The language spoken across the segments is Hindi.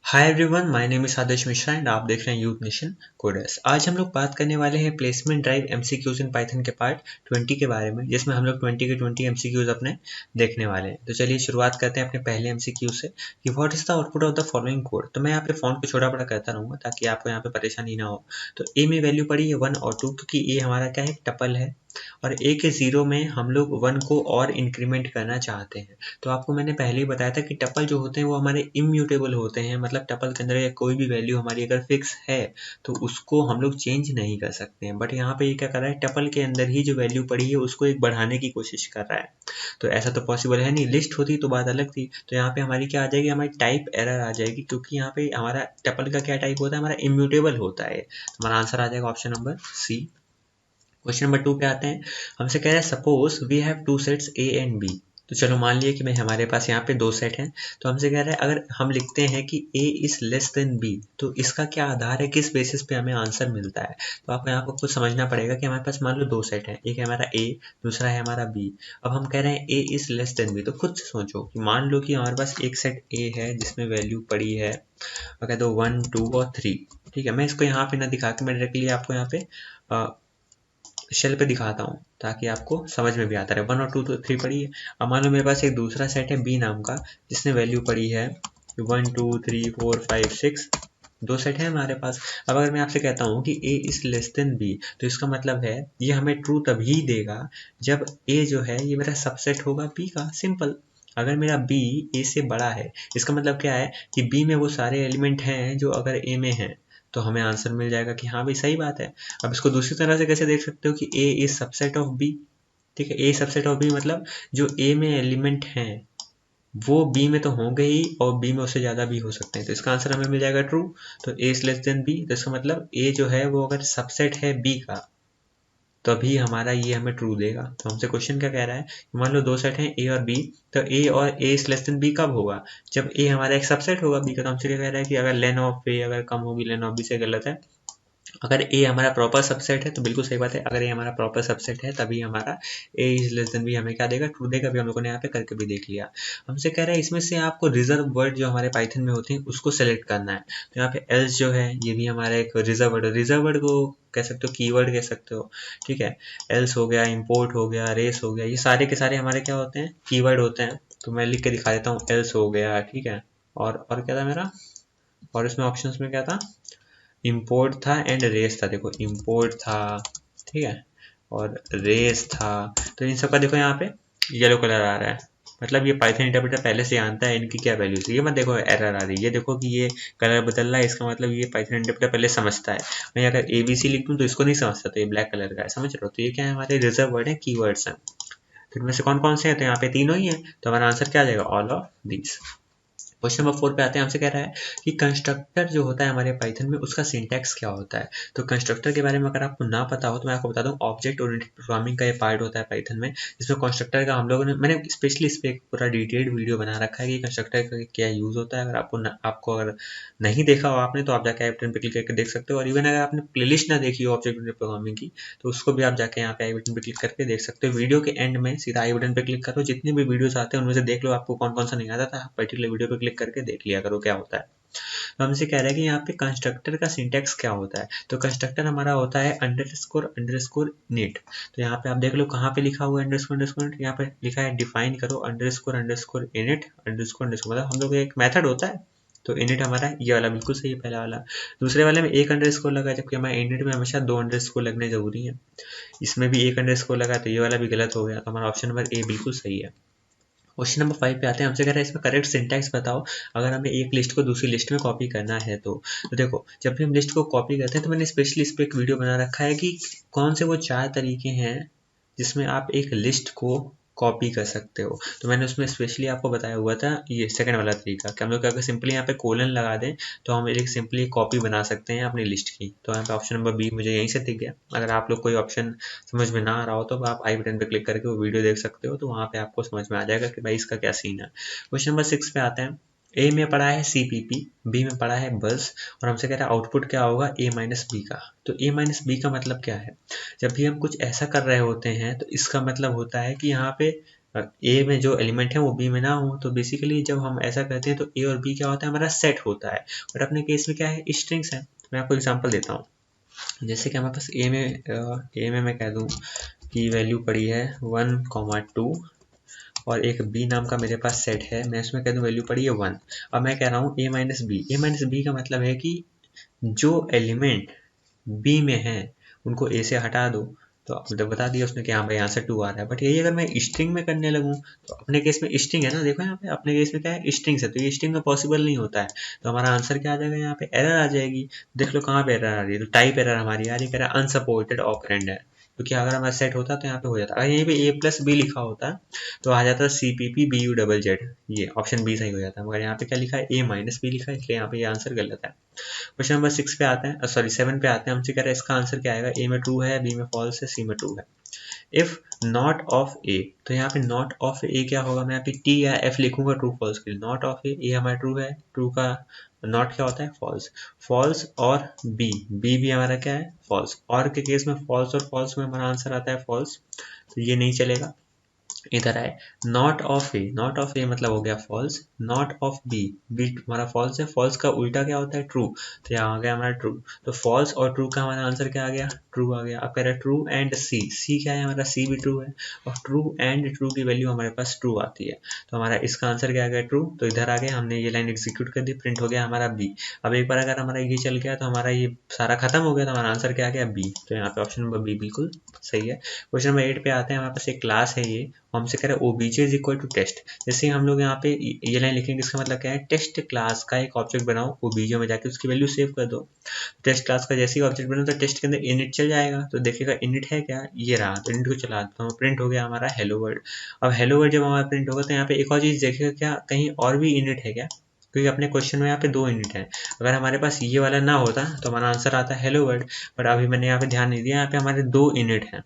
Hi everyone, my name is Adarsh Mishra and आप देख रहे हैं यूथ नेशन कोडर्स। आज हम लोग बात करने वाले हैं placement drive MCQs in Python के पार्ट 20 के बारे में, जिसमें हम लोग 20 के 20 एमसीक्यूज अपने देखने वाले हैं। तो चलिए शुरुआत करते हैं अपने पहले एमसीक्यू से कि what is the output of the following code. तो मैं यहाँ पे फॉन्ट को छोटा बड़ा करता रहूँगा ताकि आपको यहाँ पे परेशानी ना हो। तो ए में वैल्यू पड़ी है 1 और 2, क्योंकि ए हमारा क्या है, टपल है, और ए के 0 में हम लोग 1 को और इंक्रीमेंट करना चाहते हैं। तो आपको मैंने पहले ही बताया था कि टपल जो होते हैं वो हमारे इम्यूटेबल होते हैं, मतलब टपल के अंदर कोई भी वैल्यू हमारी अगर फिक्स है तो उसको हम लोग चेंज नहीं कर सकते हैं। बट यहाँ पे ये क्या कर रहा है, टपल के अंदर ही जो वैल्यू पड़ी है उसको एक बढ़ाने की कोशिश कर रहा है। तो ऐसा तो पॉसिबल है नहीं, लिस्ट होती तो बात अलग थी। तो यहाँ पे हमारी क्या आ जाएगी, हमारी टाइप एरर आ जाएगी, क्योंकि यहाँ पे हमारा टपल का क्या टाइप होता है, हमारा इम्यूटेबल होता है। हमारा आंसर आ जाएगा option number C. Question number 2 पे आते हैं। हमसे कह रहा है suppose we have two sets A and B. तो चलो मान लिया कि हमारे पास यहाँ पे दो सेट हैं। तो हमसे कह रहा है अगर हम लिखते हैं कि a is less than b, तो इसका क्या आधार है, किस बेसिस पे हमें आंसर मिलता है। तो आपको यहाँ पर कुछ समझना पड़ेगा कि हमारे पास मान लो दो सेट हैं, एक है हमारा a, दूसरा है हमारा b। अब हम कह रहे हैं a is less than b, तो खुद से सोचो कि मान लो कि हमारे पास एक सेट a है जिसमें वैल्यू पड़ी है अगर तो 1, 2 और 3। ठीक है, मैं इसको यहाँ पे ना दिखा के मैं डायरेक्टली आपको यहाँ पे शेल पे दिखाता हूँ ताकि आपको समझ में भी आता रहे। 1 और 2 तो 3 पड़ी है। अब मान लो मेरे पास एक दूसरा सेट है बी नाम का, जिसने वैल्यू पड़ी है 1, 2, 3, 4, 5, 6। दो सेट है हमारे पास। अब अगर मैं आपसे कहता हूँ कि a is less than b, तो इसका मतलब है ये हमें ट्रू तभी देगा जब a जो है ये मेरा सबसेट होगा b का। सिंपल। अगर मेरा b a से बड़ा है, इसका मतलब क्या है कि b में वो सारे एलिमेंट हैं जो अगर a में हैं, तो हमें आंसर मिल जाएगा कि हाँ भाई सही बात है। अब इसको दूसरी तरह से कैसे देख सकते हो कि a is subset of b। ठीक है, a सबसेट ऑफ b मतलब जो a में एलिमेंट हैं वो b में तो होंगे ही, और b में उससे ज़्यादा भी हो सकते हैं। तो इसका आंसर हमें मिल जाएगा ट्रू। तो a is less than b, तो इसका मतलब a जो है वो अगर सबसेट है b का, तभी हमारा ये हमें ट्रू देगा। तो हमसे क्वेश्चन क्या कह रहा है, मान लो दो सेट हैं a और b, तो a और a is less than b कब होगा, जब a हमारा एक सबसेट होगा b का। तो हमसे क्या कह रहा है कि अगर लेन ऑफ a अगर कम होगी लेन ऑफ b से, गलत है। अगर a हमारा प्रॉपर सबसेट है तो बिल्कुल सही बात है, अगर a हमारा प्रॉपर सबसेट है तभी हमारा a is less than b हमें क्या देगा, ट्रू देगा। अभी हम लोगों ने यहाँ पे करके भी देख लिया। हमसे कह रहा है इसमें से आपको रिजर्व वर्ड जो हमारे पाइथन में होते हैं उसको सेलेक्ट करना है। तो यहाँ पे एल्स जो है ये भी हमारा एक रिजर्व वर्ड है। रिजर्व वर्ड को कह सकते हो, कीवर्ड कह सकते हो। ठीक है, एल्स हो गया, इम्पोर्ट हो गया, रेस हो गया, ये सारे के सारे हमारे क्या होते हैं, कीवर्ड होते हैं। तो मैं लिख के दिखा देता हूँ, एल्स हो गया। ठीक है, और क्या था मेरा, और इसमें ऑप्शंस में क्या था, इम्पोर्ट था एंड रेस था। देखो इम्पोर्ट था, ठीक है, और रेस था। तो इन सब का देखो यहाँ पे येलो कलर आ रहा है, मतलब ये पाइथन इंटरप्रेटर पहले से जानता है इनकी क्या वैल्यूज है। ये मत देखो एरर आ रही है, ये देखो कि ये कलर बदल रहा है, इसका मतलब ये पाइथन इंटरप्रेटर पहले समझता है। मैं अगर ABC लिख दूँ तो इसको नहीं समझता, तो ये ब्लैक कलर का है, समझ रहे हो। तो ये क्या है, हमारे रिजर्व वर्ड है, कीवर्ड्स हैं। तो इनमें से कौन कौन से हैं, तो यहाँ पे तीनों ही है। तो हमारा आंसर क्या आ जाएगा, all of these. Question number 4 पे आते हैं। हमसे कह रहा है कि कंस्ट्रक्टर जो होता है हमारे पाइथन में उसका सिंटैक्स क्या होता है। तो कंस्ट्रक्टर के बारे में अगर आपको ना पता हो तो मैं आपको बता दूं, ऑब्जेक्ट ओरिएंटेड प्रोग्रामिंग का ये पार्ट होता है पाइथन में, जिसमें कंस्ट्रक्टर का हम लोगों ने, मैंने स्पेशली इस पर एक पूरा डिटेल्ड वीडियो बना रखा है कि कंस्ट्रक्टर का क्या यूज़ होता है। अगर आपको अगर नहीं देखा हो आपने, तो आप जाके आई बटन पर क्लिक करके देख सकते हो। और इवन अगर आपने प्लेलिस्ट ना देखी हो ऑब्जेक्ट ओरिएंटेड प्रोग्रामिंग की, तो उसको भी आप जाके यहाँ पे आई बटन पर क्लिक करके देख सकते हो। वीडियो के एंड में सीधा आई बटन पर क्लिक करो, जितने भी वीडियोस आते हैं उनमें से देख लो आपको कौन कौन सा नहीं आता था, पर्टिकुलर वीडियो पर क्लिक करके देख लिया करो क्या होता है। तो हमसे कह रहा है कि यहाँ पे कंस्ट्रक्टर का सिंटैक्स क्या होता है। तो कंस्ट्रक्टर हमारा होता है अंडरस्कोर इनिट। तो यहाँ पे आप देख लो कहाँ पे लिखा हुआ है अंडरस्कोर, यहाँ पे लिखा है डिफाइन करो अंडरस्कोर इनिट अंडरस्कोर, मतलब हम लोग एक मेथड होता है। तो इनिट हमारा ये वाला बिल्कुल सही है, पहला वाला। दूसरे वाले में एक अंडरस्कोर लगा है, जबकि हमारे इनिट में हमेशा दो अंडरस्कोर लगने जरूरी है। इसमें भी एक अंडरस्कोर लगा, तो ये वाला भी गलत हो गया। तो हमारा ऑप्शन नंबर ए बिल्कुल सही है। क्वेश्चन नंबर 5 पे आते हैं। हमसे कह रहा है इसमें करेक्ट सिंटैक्स बताओ अगर हमें एक लिस्ट को दूसरी लिस्ट में कॉपी करना है। तो देखो जब भी हम लिस्ट को कॉपी करते हैं तो मैंने स्पेशली इस पर एक वीडियो बना रखा है कि कौन से वो 4 तरीके हैं जिसमें आप एक लिस्ट को कॉपी कर सकते हो। तो मैंने उसमें स्पेशली आपको बताया हुआ था ये सेकंड वाला तरीका, कि हम लोग अगर सिंपली यहाँ पे कोलन लगा दें तो हम एक सिंपली कॉपी बना सकते हैं अपनी लिस्ट की। तो यहाँ पे ऑप्शन नंबर बी मुझे यहीं से दिख गया। अगर आप लोग कोई ऑप्शन समझ में ना आ रहा हो तो आप आई बटन पे क्लिक करके वो वीडियो देख सकते हो, तो वहाँ पे आपको समझ में आ जाएगा कि भाई इसका क्या सीन है। क्वेश्चन नंबर 6 पे आते हैं। ए में पढ़ा है CPP, बी में पढ़ा है बस, और हमसे कह रहा है आउटपुट क्या होगा A माइनस बी का। तो A माइनस बी का मतलब क्या है, जब भी हम कुछ ऐसा कर रहे होते हैं तो इसका मतलब होता है कि यहाँ पे ए में जो एलिमेंट है वो बी में ना हो। तो बेसिकली जब हम ऐसा करते हैं तो ए और बी क्या होता है, हमारा सेट होता है। और अपने केस में क्या है, स्ट्रिंग्स है। मैं आपको एग्जांपल देता हूँ। जैसे कि हमारे पास ए में मैं कह दूँ की वैल्यू पड़ी है 1,2 और एक बी नाम का मेरे पास सेट है, मैं इसमें कह दूँ वैल्यू पड़ी है 1। अब मैं कह रहा हूँ ए माइनस बी का मतलब है कि जो एलिमेंट बी में है उनको ए से हटा दो। तो मतलब बता दिया उसने कि हाँ भाई यहाँ से 2 आ रहा है। बट यही अगर मैं स्ट्रिंग में करने लगूँ तो अपने केस में स्ट्रिंग है ना, देखो यहाँ पे अपने केस में क्या है, स्ट्रिंग है, तो ये स्ट्रिंग में पॉसिबल नहीं होता है। तो हमारा आंसर क्या आ जाएगा, यहाँ पे एरर आ जाएगी। देख लो कहाँ पे एरर आ रही है, तो टाइप एरर हमारी आ रही है, कह रहा है अनसपोर्टेड ऑपरेंड है। क्योंकि अगर हमारा सेट होता तो यहाँ पे हो जाता, अगर यहीं पे ए प्लस बी लिखा होता तो आ जाता CPP BU, ये ऑप्शन बी सही हो जाता है। मगर यहाँ पे क्या लिखा है, ए माइनस बी लिखा है, इसलिए यहाँ पे ये आंसर गलत है। क्वेश्चन नंबर 6 पे आते हैं, सॉरी 7 पे आते हैं। हमसे कह रहा है इसका आंसर क्या आएगा, ए में ट्रू है, बी में फॉल्स है, सी में ट्रू है। इफ नॉट ऑफ ए, तो यहाँ पे नॉट ऑफ ए क्या होगा, मैं यहाँ पे टी या एफ लिखूंगा ट्रू फॉल्स के लिए। नॉट ऑफ ए हमारा ट्रू है, ट्रू का नॉट क्या होता है, फॉल्स। फॉल्स और बी भी हमारा क्या है, फॉल्स। और के केस में फॉल्स और फॉल्स में हमारा आंसर आता है फॉल्स, तो ये नहीं चलेगा। इधर आए, नॉट ऑफ ए मतलब हो गया फॉल्स। नॉट ऑफ बी हमारा फॉल्स है, फॉल्स का उल्टा क्या होता है, ट्रू। तो यहाँ आ गया हमारा ट्रू। तो फॉल्स और ट्रू का हमारा आंसर क्या आ गया, ट्रू आ गया। अब कह रहा है ट्रू एंड सी क्या है हमारा, सी भी ट्रू है। और ट्रू एंड ट्रू की वैल्यू हमारे पास ट्रू आती है, तो हमारा इसका आंसर क्या आ गया, ट्रू। तो इधर आ गया, हमने ये लाइन एग्जीक्यूट कर दी, प्रिंट हो गया हमारा बी। अब एक बार अगर हमारा ये चल गया तो हमारा ये सारा खत्म हो गया, तो हमारा आंसर क्या आ गया, बी। तो यहाँ पे ऑप्शन नंबर बी बिल्कुल सही है। क्वेश्चन नंबर 8 पे आते हैं। हमारे पास एक क्लास है, ये हमसे कह रहा है obj is equal to test. जैसे हम लोग यहाँ पे ये लाइन लिखेंगे, इसका मतलब क्या है, टेस्ट क्लास का एक ऑब्जेक्ट बनाओ, ओबीजे में जाके उसकी वैल्यू सेव कर दो। टेस्ट क्लास का जैसे ही ऑब्जेक्ट बनाओ तो टेस्ट के अंदर इनिट चल जाएगा, तो देखिएगा इनिट है क्या, ये रहा। तो इनिट को चला देता हूँ, प्रिंट हो गया हमारा हेलो वर्ल्ड। अब हेलो वर्ल्ड जब हमारा प्रिंट होगा तो यहाँ पे एक और चीज़ देखिएगा, क्या कहीं और भी इनिट है क्या, क्योंकि अपने क्वेश्चन में यहाँ पे 2 यूनिट है। अगर हमारे पास ये वाला ना होता तो हमारा आंसर आता हेलो वर्ल्ड, पर अभी मैंने यहाँ पे ध्यान नहीं दिया, यहाँ पे हमारे 2 यूनिट हैं।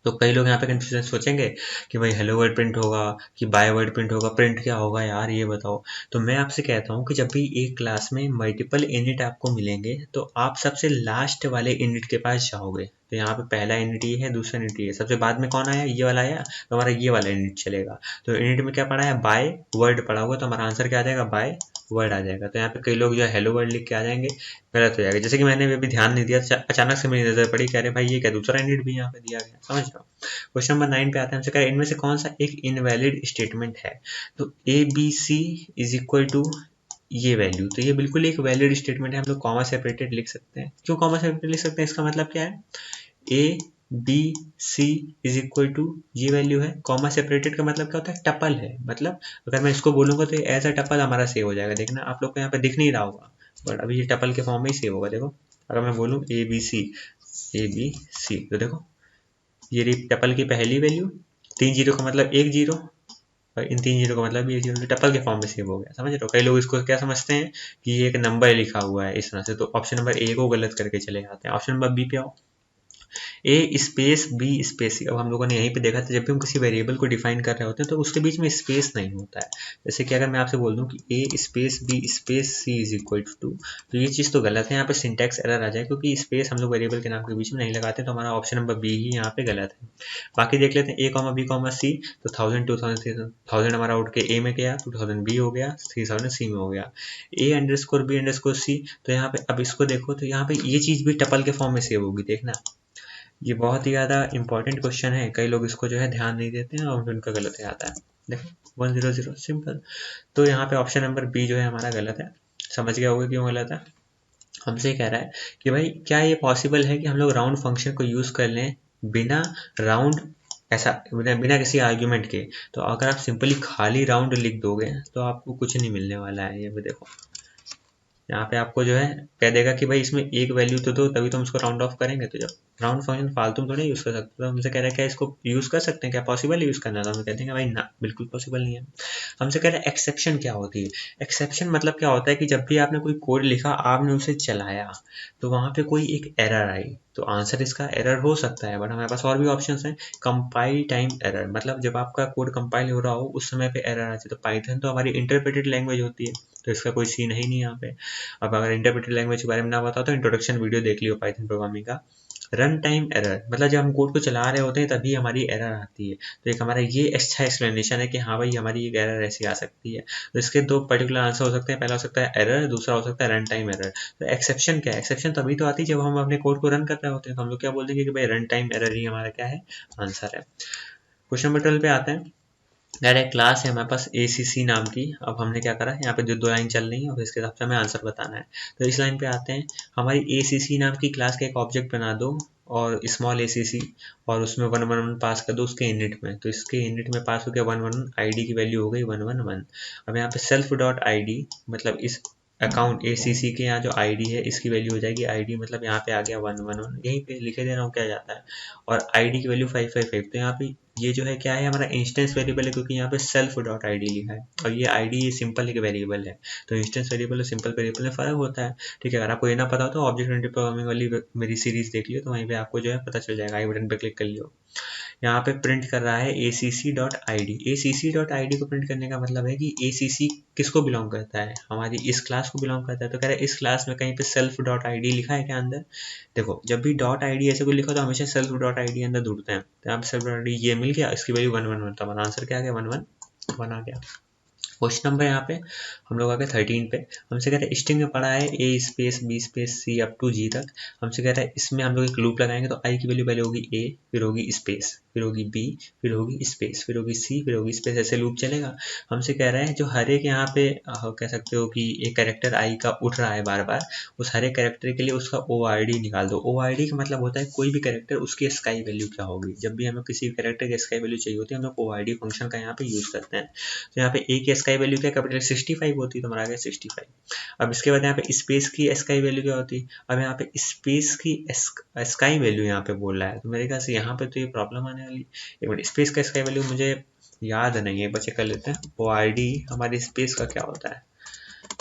तो कई लोग यहाँ पे कंफ्यूजन सोचेंगे कि भाई हेलो वर्ड प्रिंट होगा कि बाय वर्ड प्रिंट होगा, प्रिंट क्या होगा यार ये बताओ। तो मैं आपसे कहता हूँ कि जब भी एक क्लास में मल्टीपल यूनिट आपको मिलेंगे तो आप सबसे लास्ट वाले यूनिट के पास जाओगे। तो यहाँ पे पहला यूनिट ये है, दूसरा यूनिट ये है, सबसे बाद में कौन आया, ये वाला आया, तो हमारा ये वाला यूनिट चलेगा। तो यूनिट में क्या पढ़ा है, बाय वर्ड पढ़ा हुआ, तो हमारा आंसर क्या आ जाएगा, बाय वर्ड आ जाएगा। तो यहाँ पे कई लोग जो है हेलो वर्ड लिख के आ जाएंगे, गलत हो जाएगा। जैसे कि मैंने अभी ध्यान नहीं दिया, अचानक से मेरी नजर पड़ी, कह रहे भाई ये क्या दूसरा यूनिट भी यहाँ पे दिया गया, समझ रहे हो। क्वेश्चन नंबर 9 पे आते हैं। हमसे कह रहे हैं इनमें से कौन सा एक इनवैलिड स्टेटमेंट है। तो A B C is equal to ये वैल्यू, तो ये बिल्कुल एक वैलिड स्टेटमेंट है। हम लोग कॉमा सेपरेटेड लिख सकते हैं। क्यों कॉमा सेपरेटेड लिख सकते हैं, इसका मतलब क्या है, A B C is equal to ये वैल्यू है। कॉमा सेपरेटेड का मतलब क्या होता है, टपल है। मतलब अगर मैं इसको बोलूंगा तो एज अ टपल हमारा सेव हो जाएगा। देखना आप लोग को यहाँ पे दिख नहीं रहा होगा, बट अभी ये टपल के फॉर्म में ही सेव होगा। देखो अगर मैं बोलूँ ए बी सी, तो देखो ये रही टपल की पहली वैल्यू, 3 जीरो का मतलब 1 जीरो, और इन 3 जीरो का मतलब ये जीरो, टपल के फॉर्म में सेव हो गया, समझ रहे हो। कई लोग इसको क्या समझते हैं कि ये एक नंबर लिखा हुआ है इस तरह से, तो ऑप्शन नंबर ए को गलत करके चले जाते हैं। ऑप्शन नंबर बी पे आओ, ए स्पेस बी स्पेस सी। अब हम लोगों ने यहीं पे देखा था, जब भी हम किसी वेरिएबल को डिफाइन कर रहे होते हैं तो उसके बीच में स्पेस नहीं होता है। जैसे कि अगर मैं आपसे बोल दूं कि A space B space C is equal to, तो ये चीज़ तो गलत है, यहाँ पे सिंटैक्स एरर आ जाए, क्योंकि स्पेस हम लोग वेरिएबल के नाम के बीच में नहीं लगाते। तो हमारा ऑप्शन नंबर बी ही यहाँ पे गलत है। बाकी देख लेते हैं, ए कॉमा बी कॉमा सी, तो 1000 2000 1000 हमारा उठ के ए में गया, 2000 बी हो गया, 3000 सी में हो गया। A underscore B underscore C, तो यहाँ पे अब इसको देखो तो यहाँ पे ये चीज़ भी टपल के फॉर्म में सेव होगी, देखना ये बहुत ही ज़्यादा इंपॉर्टेंट क्वेश्चन है। कई लोग इसको जो है ध्यान नहीं देते हैं और उनका गलत हो जाता है। देखो 100 सिंपल। तो यहाँ पे ऑप्शन नंबर बी जो है हमारा गलत है। समझ गया होगा क्यों गलत है। हमसे कह रहा है कि भाई क्या ये पॉसिबल है कि हम लोग राउंड फंक्शन को यूज़ कर लें बिना राउंड, ऐसा बिना किसी आर्ग्यूमेंट के। तो अगर आप सिंपली खाली राउंड लिख दोगे तो आपको कुछ नहीं मिलने वाला है। ये भी देखो यहाँ पे आपको जो है कह देगा कि भाई इसमें एक वैल्यू तो दो, तभी तुम उसको राउंड ऑफ करेंगे। तो जब राउंड फंक्शन फालतू में थोड़ी यूज़ कर सकते, तो हमसे कह रहा है क्या इसको यूज़ कर सकते हैं, क्या पॉसिबल है यूज़ करना, तो हम कहते हैं भाई ना बिल्कुल पॉसिबल नहीं है। हमसे कह रहे हैं एक्सेप्शन क्या होती है। एक्सेप्शन मतलब क्या होता है कि जब भी आपने कोई कोड लिखा, आपने उसे चलाया, तो वहाँ पे कोई एक एरर आई, तो आंसर इसका एरर हो सकता है। बट हमारे पास और भी ऑप्शंस हैं। कंपाइल टाइम एरर, मतलब जब आपका कोड कंपाइल हो रहा हो उस समय पे एरर आती है। तो पाइथन तो हमारी इंटरप्रेटेड लैंग्वेज होती है, तो इसका कोई सीन है ही नहीं यहाँ पे। अब अगर इंटरप्रेटेड लैंग्वेज के बारे में ना बताओ तो इंट्रोडक्शन वीडियो देख लियो पाइथन प्रोग्रामिंग का, रन टाइम एरर मतलब जब हम कोड को चला रहे होते हैं तभी हमारी एरर आती है। तो एक हमारा ये अच्छा एक्सप्लेनेशन है कि हाँ भाई हमारी एक एरर ऐसी आ सकती है। तो इसके दो पर्टिकुलर आंसर हो सकते हैं, पहला हो सकता है एरर, दूसरा हो सकता है रन टाइम एरर। तो एक्सेप्शन क्या है? एक्सेप्शन तभी तो आती है जब हम अपने कोड को रन कर रहे होते हैं, तो हम लोग क्या बोल देंगे कि भाई रन टाइम एरर ही हमारा क्या है, आंसर है। क्वेश्चन नंबर 12 पे आते हैं। यार एक क्लास है हमारे पास ACC नाम की। अब हमने क्या करा, यहाँ पे जो दो लाइन चल रही है और इसके हिसाब से हमें आंसर बताना है। तो इस लाइन पे आते हैं, हमारी ACC नाम की क्लास का एक ऑब्जेक्ट बना दो और स्मॉल ACC, और उसमें 111 पास कर दो उसके इनिट में। तो इसके इनिट में पास हो गया 11, ID की वैल्यू हो गई 111। अब यहाँ पे सेल्फ डॉट ID मतलब इस अकाउंट ACC के यहाँ जो ID है इसकी वैल्यू हो जाएगी ID, मतलब यहाँ पे आ गया 111, यहीं पे लिखे दे रहा हूँ क्या जाता है, और ID की वैल्यू 555। तो यहाँ पे ये जो है क्या है, हमारा इंस्टेंस वेरिएबल है, क्योंकि यहाँ पे सेल्फ डॉट ID लिखा है और ये ID ये सिंपल एक वेरिएबल है। तो इंस्टेंस वेरिएबल और सिंपल वेरिएबल में फर्क होता है। ठीक है, अगर आपको ये ना पता हो तो ऑब्जेक्ट ओरिएंटेड प्रोग्रामिंग वाली मेरी सीरीज देख लियो, तो वहीं पे आपको जो है पता चल जाएगा, आई बटन पे क्लिक कर लियो। यहाँ पे प्रिंट कर रहा है ACC.id। ACC.id को प्रिंट करने का मतलब है कि ACC किसको बिलोंग करता है, हमारी इस क्लास को बिलोंग करता है। तो कह रहा है इस क्लास में कहीं पे सेल्फ डॉट ID लिखा है क्या अंदर? देखो जब भी डॉट ID ऐसे कोई लिखा तो हमेशा सेल्फ डॉट ID अंदर ढूंढते हैं। तो यहाँ पे सेल्फ डॉट ID ये मिल गया, इसकी वैल्यू 111, तो हमारा आंसर क्या आ गया, 111 आ गया। क्वेश्चन नंबर यहाँ पे हम लोग आ गए 13 पे। हमसे कह रहे हैं स्ट्रिंग में पढ़ा है A space B space C up to G तक। हमसे कह रहा है इसमें हम लोग एक लूप लगाएंगे, तो I की वैल्यू पहले होगी A, फिर होगी स्पेस, फिर होगी B, फिर होगी स्पेस, फिर होगी C, फिर होगी स्पेस, ऐसे लूप चलेगा। हमसे कह रहा है जो हर एक यहाँ पे कह सकते हो कि एक कैरेक्टर I का उठ रहा है बार बार, उस हर एक कैरेक्टर के लिए उसका ORD निकाल दो। ORD का मतलब होता है कोई भी कैरेक्टर उसकी स्काई वैल्यू क्या होगी। जब भी हमें किसी कैरेक्टर की स्काई वैल्यू चाहिए होती है हम लोग ORD फंक्शन का यहाँ पे यूज करते हैं। तो यहाँ पे A की स्काई वैल्यू क्या, कैपिटल 65 होती है, तो हमारा आ गया 65। अब इसके बाद यहाँ पे स्पेस की स्काई वैल्यू क्या होती है, अब यहाँ पे स्पेस की स्काई वैल्यू यहाँ पे बोल रहा है, तो मेरे ख्याल से यहाँ पे तो ये प्रॉब्लम आने वाली। एक मिनट, स्पेस का स्काई वैल्यू मुझे याद नहीं है, बच्चे कर लेते हैं। ORD हमारी स्पेस का क्या होता है,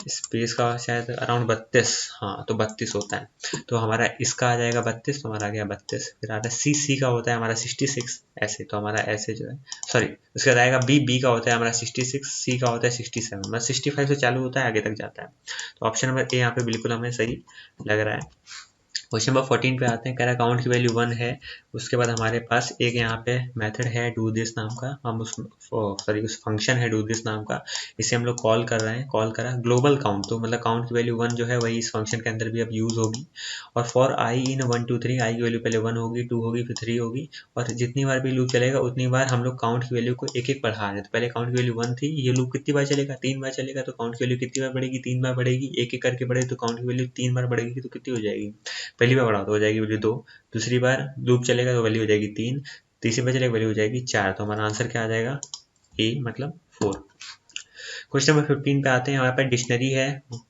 स्पेस का शायद अराउंड 32, हाँ तो 32 होता है। तो हमारा इसका आ जाएगा 32, तो हमारा आ गया 32। फिर आता है C का होता है हमारा 66 ऐसे, तो हमारा ऐसे जो है सॉरी उसके बाद आएगा B का होता है हमारा 66, C का होता है 67, मतलब 65 से चालू होता है आगे तक जाता है। तो ऑप्शन नंबर A यहाँ पे बिल्कुल हमें सही लग रहा है। क्वेश्चन नंबर 14 पे आते हैं। कह रहा है काउंट की वैल्यू 1 है। उसके बाद हमारे पास एक यहाँ पे मेथड है डू दिस नाम का, हम उस फंक्शन है डू दिस नाम का, इसे हम लोग कॉल कर रहे हैं। कॉल करा ग्लोबल काउंट, तो मतलब काउंट की वैल्यू 1 जो है वही इस फंक्शन के अंदर भी अब यूज होगी। और फॉर I इन 1 2 3 आई की वैल्यू पहले 1 होगी, 2 होगी, फिर 3 होगी, और जितनी बार भी लूप चलेगा उतनी बार हम लोग काउंट की वैल्यू को एक एक बढ़ा रहे हैं। तो पहले काउंट की वैल्यू 1 थी, ये लूप कितनी बार चलेगा, 3 बार चलेगा, तो काउंट की वैल्यू कितनी बार बढ़ेगी, 3 बार बढ़ेगी। एक एक करके बढ़े तो काउंट की वैल्यू 3 बार बढ़ेगी, तो कितनी हो जाएगी, पहली बार बढ़ाओ तो हो जाएगी वैल्यू 2, दूसरी बार लूप चलेगा तो वैल्यू हो जाएगी 3, तीसरी बार चलेगा वैल्यू हो जाएगी 4। तो हमारा आंसर क्या आ जाएगा, A मतलब 4। क्वेश्चन नंबर 15 पे आते हैं। हमारे पास डिक्शनरी है,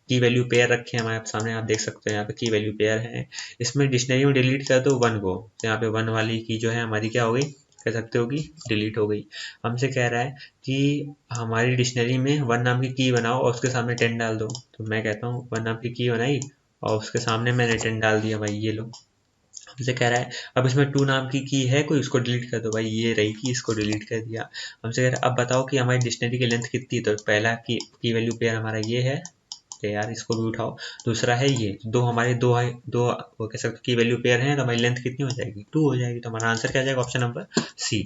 की वैल्यू पेयर रखे हैं हमारे सामने, आप देख सकते हैं यहाँ पे की वैल्यू पेयर है। इसमें डिक्शनरी में डिलीट कर दो 1 को, तो यहाँ पे 1 वाली की जो है हमारी क्या हो गई, कह सकते हो कि डिलीट हो गई। हमसे कह रहा है कि हमारी डिक्शनरी में 1 नाम की की बनाओ और उसके सामने 10 डाल दो। तो मैं कहता हूँ 1 नाम की की बनाई और उसके सामने मैंने 10 डाल दिया, भाई ये लो। हमसे कह रहा है अब इसमें 2 नाम की है कोई, उसको डिलीट कर दो, भाई ये रही की, इसको डिलीट कर दिया। हमसे कह रहा है अब बताओ कि हमारी डिक्शनरी की लेंथ कितनी है। तो पहला की वैल्यू पेयर हमारा ये है, तो यार इसको भी उठाओ। दूसरा है ये, दो हमारे दो है, दो वो कह सकते की वैल्यू पेयर है, तो हमारी लेंथ कितनी हो जाएगी, 2 हो जाएगी। तो हमारा आंसर क्या जाएगा, option number C।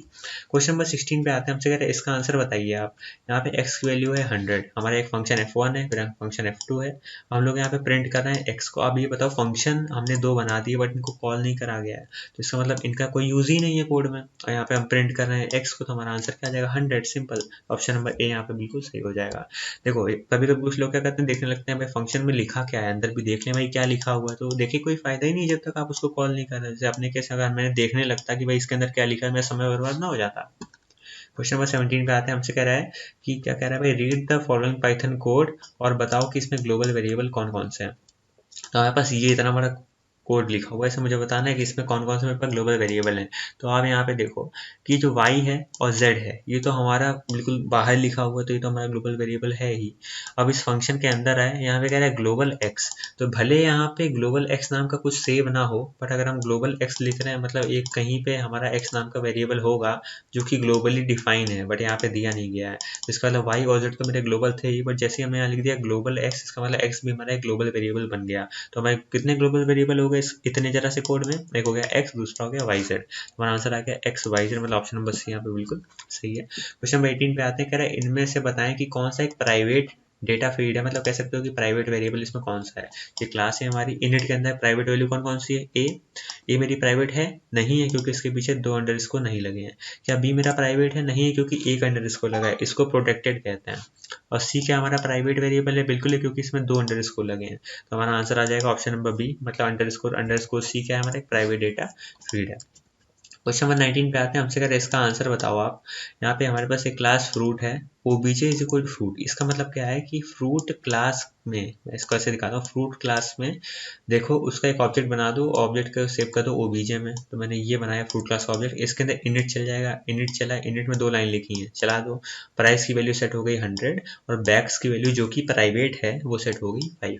Question number 16 पे आते हैं। हमसे कह रहे हैं इसका आंसर बताइए आप। यहाँ पे x की वैल्यू है 100, हमारा एक फंक्शन f1 है, फिर फंक्शन f2 है, हम लोग यहाँ पे प्रिंट कर रहे हैं x को। अब ये बताओ फंक्शन हमने 2 बना दिए बट इनको कॉल नहीं करा गया है, तो इसका मतलब इनका कोई यूज ही नहीं है कोड में। और यहाँ पे हम प्रिंट कर रहे हैं x को, तो हमारा आंसर क्या आ जाएगा 100, सिंपल। ऑप्शन नंबर A यहाँ पे बिल्कुल सही हो जाएगा। देखो कभी कभी कुछ लोग क्या करते हैं, देखने लगते हैं भाई फंक्शन में लिखा क्या है, अंदर भी देख लें भाई क्या लिखा हुआ है। तो देखिए कोई फायदा ही नहीं जब तक आप उसको कॉल नहीं कर रहे। जैसे अपने केस अगर मैंने देखने लगता कि भाई इसके अंदर क्या लिखा है, मेरा समय बर्बाद ना हो जाता। क्वेश्चन नंबर 17 पे आते हैं। हमसे कह रहा है कि क्या कह रहा है भाई, read the following Python code और बताओ कि इसमें ग्लोबल वेरिएबल कौन कौन से हैं। तो हमारे पास ये इतना बड़ा कोड लिखा हुआ है, इसे मुझे बताना है कि इसमें कौन कौन से मेरे पास ग्लोबल वेरिएबल हैं। तो आप यहाँ पे देखो कि जो y है और z है ये तो हमारा बिल्कुल बाहर लिखा हुआ है, तो ये तो हमारा ग्लोबल वेरिएबल है ही। अब इस फंक्शन के अंदर आए, यहाँ पे कह रहा है ग्लोबल x, तो भले यहाँ पे ग्लोबल x नाम का कुछ सेव ना हो, बट अगर हम ग्लोबल x लिख रहे हैं मतलब एक कहीं पे हमारा x नाम का वेरिएबल होगा जो कि ग्लोबली डिफाइन है, बट यहाँ पे दिया नहीं गया है। तो इसका मतलब y और z तो मेरे ग्लोबल थे ही, बट जैसे हमने यहाँ लिख दिया ग्लोबल x, इसका मतलब x भी हमारा एक ग्लोबल वेरिएबल बन गया। तो हमारे कितने ग्लोबल वेरिएबल हो गए, गया इतने जरा से कोड में, एक हो गया x, दूसरा हो गया yz। हमारा आंसर आ गया xyz, मतलब ऑप्शन नंबर सी यहाँ पे बिल्कुल सही है। क्वेश्चन नंबर 18 पे आते हैं, कह रहा है इनमें से बताएं कि कौन सा एक प्राइवेट डेटा फीड है, मतलब कह सकते हो कि प्राइवेट वेरिएबल इसमें कौन सा है। ये क्लास है हमारी, इनिट के अंदर प्राइवेट वैल्यू कौन कौन सी है, ए मेरी प्राइवेट है, नहीं है क्योंकि इसके पीछे 2 अंडरस्कोर नहीं लगे हैं। क्या बी मेरा प्राइवेट है, नहीं है क्योंकि एक अंडरस्कोर लगा है, इसको प्रोटेक्टेड कहते हैं। और सी क्या हमारा प्राइवेट वेरिएबल है, बिल्कुल है क्योंकि इसमें 2 अंडरस्कोर लगे हैं। तो हमारा आंसर आ जाएगा ऑप्शन नंबर बी, मतलब अंडरस्कोर सी क्या है, हमारा एक प्राइवेट डेटा फीड है। क्वेश्चन नंबर 19 पे आते हैं, हमसे कह रहे हैं इसका आंसर बताओ आप। यहाँ पे हमारे पास एक क्लास फ्रूट है, obj is equal to fruit. इसका मतलब क्या है कि फ्रूट क्लास में, मैं इसको ऐसे दिखाता हूँ, फ्रूट क्लास में देखो उसका एक ऑब्जेक्ट बना दो, ऑब्जेक्ट का सेव कर दो ओबीजे में। तो मैंने ये बनाया फ्रूट क्लास का ऑब्जेक्ट, इसके अंदर इनिट चल जाएगा, इनिट चला, इनिट में 2 लाइन लिखी है, चला दो। प्राइस की वैल्यू सेट हो गई 100 और बैक्स की वैल्यू जो कि प्राइवेट है वो सेट हो गई 5।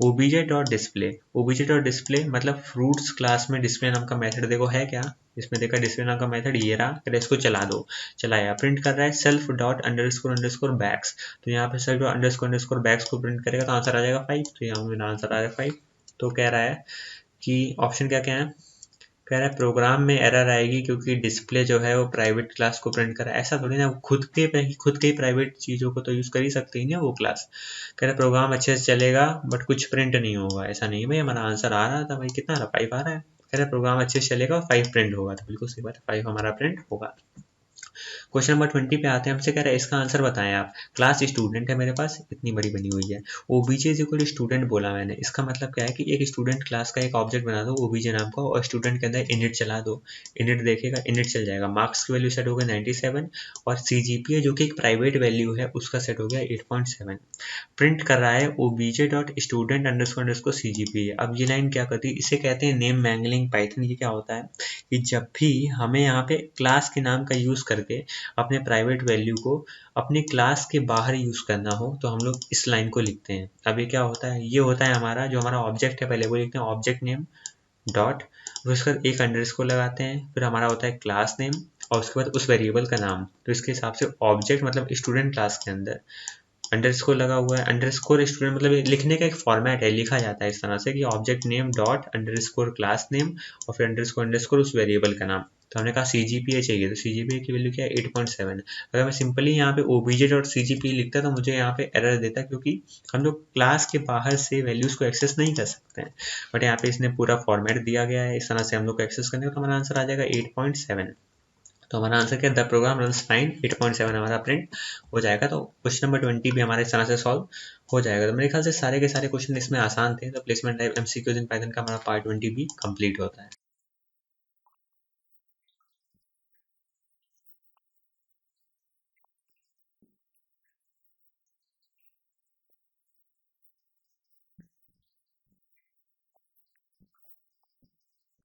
obj.display मतलब फ्रूट्स क्लास में डिस्प्ले नाम का मेथड देखो है क्या, इसमें देखा डिस्प्ले नाम का मेथड ये रहा, फिर इसको चला दो, चलाया, प्रिंट कर रहा है self dot underscore underscore backs. तो यहाँ पे self dot underscore underscore backs को प्रिंट करेगा तो आंसर आ जाएगा 5। तो यहाँ मेरा आंसर आ जाएगा 5। तो कह रहा है कि ऑप्शन क्या क्या है, कह रहा है प्रोग्राम में एरर आएगी क्योंकि डिस्प्ले जो है वो प्राइवेट क्लास को प्रिंट करा। ऐसा थोड़ी ना, खुद के प्राइवेट चीज़ों को तो यूज़ कर ही सकते हैं ना वो क्लास। कह रहा है प्रोग्राम अच्छे से चलेगा बट कुछ प्रिंट नहीं होगा। ऐसा नहीं है भाई, हमारा आंसर आ रहा था भाई, कितना आ रहा, 5 आ रहा है। कह रहा है प्रोग्राम अच्छे से चलेगा और 5 प्रिंट होगा, तो बिल्कुल सही बात है, 5 हमारा प्रिंट होगा। क्वेश्चन नंबर 20 पे आते हैं, हमसे कह रहा है इसका आंसर बताएं आप। क्लास स्टूडेंट है मेरे पास, इतनी बड़ी बनी हुई है, ओबीजे इज इक्वल स्टूडेंट बोला मैंने। इसका मतलब क्या है कि एक स्टूडेंट क्लास का एक ऑब्जेक्ट बना दो ओबीजे नाम का और स्टूडेंट के अंदर इनिट चला दो, इनिट देखेगा, इनिट चल जाएगा, मार्क्स की वैल्यू सेट हो गई 97 और सीजीपीए जो कि एक प्राइवेट वैल्यू है उसका सेट हो गया 8.7। प्रिंट कर रहा है OBJ dot student underscore underscore CGPA. अब ये लाइन क्या करती है, इसे कहते हैं नेम मैंगलिंग पाइथन। ये क्या होता है कि जब भी हमें यहाँ पे क्लास के नाम का यूज करके अपने प्राइवेट वैल्यू को अपने क्लास के बाहर यूज करना हो तो हम लोग इस लाइन को लिखते हैं। अब ये क्या होता है, ये होता है हमारा जो हमारा ऑब्जेक्ट है, पहले वो लिखते हैं ऑब्जेक्ट नेम डॉट, फिर उसका एक अंडरस्कोर लगाते हैं, फिर हमारा होता है क्लास नेम और उसके बाद उस वेरिएबल का नाम। तो इसके हिसाब से ऑब्जेक्ट मतलब स्टूडेंट क्लास के अंदर अंडरस्कोर लगा हुआ है, अंडरस्कोर स्टूडेंट मतलब लिखने का एक फॉर्मेट है, लिखा जाता है इस तरह से कि object name dot underscore class name और फिर अंडरस्कोर अंडरस्कोर उस वेरिएबल का नाम। तो हमने कहा सीजीपीए चाहिए, तो सीजीपीए की वैल्यू क्या है 8.7। अगर मैं सिंपली यहाँ पे ओबीजे डॉट सीजीपीए लिखता तो मुझे यहाँ पे एरर देता क्योंकि हम लोग क्लास के बाहर से वैल्यूज को एक्सेस नहीं कर सकते हैं। बट यहाँ पे इसने पूरा फॉर्मेट दिया गया है, इस तरह से हम लोग को एक्सेस करने का, तो हमारा आंसर आ जाएगा 8.7। तो हमारा आंसर क्या है, द प्रोग्राम रन्स फाइन, 8.7 हमारा प्रिंट हो जाएगा। तो क्वेश्चन नंबर 20 भी हमारे इस तरह से सॉल्व हो जाएगा। तो मेरे ख्याल से सारे के सारे क्वेश्चन इसमें आसान थे। तो placement type MCQs in Python का हमारा पार्ट 20 भी कंप्लीट होता है।